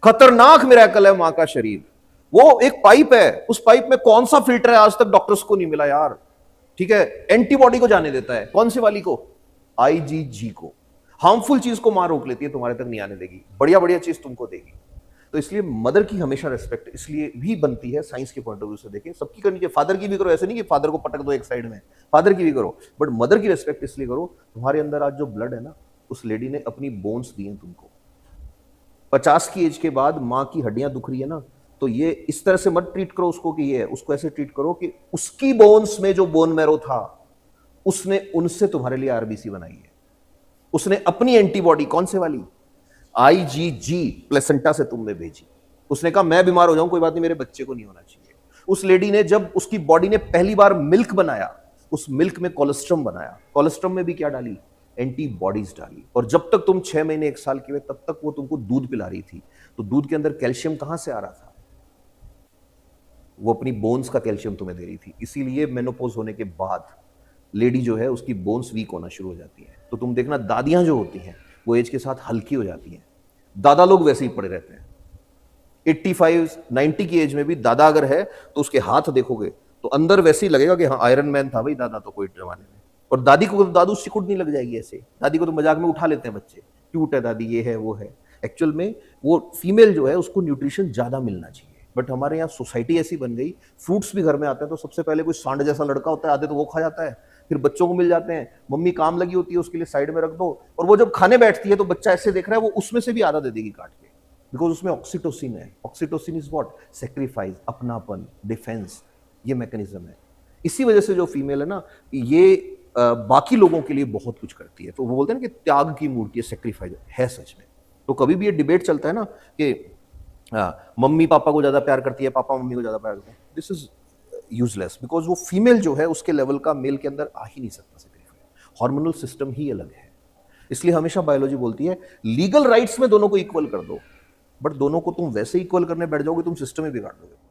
खतरनाक मिरेकल है मां का शरीर। वो एक पाइप है, उस पाइप में कौन सा फिल्टर है आज तक डॉक्टर्स को नहीं मिला यार। ठीक है, एंटीबॉडी को जाने देता है, कौन सी वाली को? आईजीजी को। हार्मफुल चीज को मां रोक लेती है, तुम्हारे तक नहीं आने देगी, बढ़िया बढ़िया चीज तुमको देगी। तो इसलिए मदर की हमेशा रेस्पेक्ट इसलिए भी बनती है, साइंस के पॉइंट ऑफ व्यू से देखें, सबकी करनी चाहिए। फादर की भी करो, ऐसे नहीं कि फादर को पटक दो एक साइड में, फादर की भी करो, बट मदर की रेस्पेक्ट इसलिए करो, तुम्हारे अंदर आज जो ब्लड है ना, उस लेडी ने अपनी बोन्स दी हैं तुमको। 50 की एज के बाद मां की हड्डियां दुख रही है ना, तो ये इस तरह से मत ट्रीट करो उसको कि ये है, उसको ऐसे ट्रीट करो कि उसकी बोन्स में जो बोन मैरो था, उसने उनसे तुम्हारे लिए आरबीसी बनाई है। उसने अपनी एंटीबॉडी, कौन से वाली? आईजीजी, प्लेसेंटा से तुमने भेजी। उसने कहा मैं बीमार हो जाऊं कोई बात नहीं, मेरे बच्चे को नहीं होना चाहिए। उस लेडी ने जब उसकी बॉडी ने पहली बार मिल्क बनाया, उस मिल्क में कोलेस्ट्रम बनाया, कोलेस्ट्रम में भी क्या डाली? एंटीबॉडीज डाली। और जब तक तुम 6 महीने 1 साल के हुए तब तक वो तुमको दूध पिला रही थी। तो दूध के अंदर कैल्शियम कहां से आ रहा था? वो अपनी बोन्स का कैल्शियम तुम्हें दे रही थी। इसीलिए मेनोपॉज होने के बाद लेडी जो है उसकी बोन्स वीक होना शुरू हो जाती है। तो तुम देखना दादियां जो होती हैं वो एज के साथ हल्की हो जाती हैं, दादा लोग वैसे ही पड़े रहते हैं। 85-90 की एज में भी दादा अगर है तो उसके हाथ देखोगे तो अंदर वैसे ही लगेगा कि हाँ आयरन मैन था भाई दादा तो कोई जमाने में। और दादी को तो दादू सिकुड़ नहीं लग जाएगी ऐसे, दादी को तो मजाक में उठा लेते हैं बच्चे, क्यूट है दादी, ये है वो है। एक्चुअल में वो फीमेल जो है उसको न्यूट्रिशन ज्यादा मिलना चाहिए, बट हमारे यहाँ सोसाइटी ऐसी बन गई, फ्रूट्स भी घर में आते हैं तो सबसे पहले कोई सांड जैसा लड़का होता है, आधे तो वो खा जाता है, फिर बच्चों को मिल जाते हैं, मम्मी काम लगी होती है उसके लिए साइड में रख दो, और वो जब खाने बैठती है तो बच्चा ऐसे देख रहा है, वो उसमें से भी आधा दे देगी काट के, बिकॉज उसमें ऑक्सीटोसिन है। Oxytocin is what? सेक्रीफाइस, अपनापन, डिफेंस, ये मैकेनिज्म है। इसी वजह से जो फीमेल है ना, ये बाकी लोगों के लिए बहुत कुछ करती है। तो वो बोलते हैं ना कि त्याग की मूर्ति है, सेक्रीफाइस है सच में। तो कभी भी ये डिबेट चलता है ना कि मम्मी पापा को ज्यादा प्यार करती है, पापा मम्मी को ज्यादा प्यार करते हैं, दिस इज यूजलेस, बिकॉज वो फीमेल जो है उसके लेवल का मेल के अंदर आ ही नहीं सकता सेक्रीफाइस। हार्मोनल सिस्टम ही अलग है। इसलिए हमेशा बायोलॉजी बोलती है लीगल राइट्स में दोनों को इक्वल कर दो, बट दोनों को तुम वैसे इक्वल करने बैठ जाओगे तुम सिस्टम ही बिगाड़ दोगे।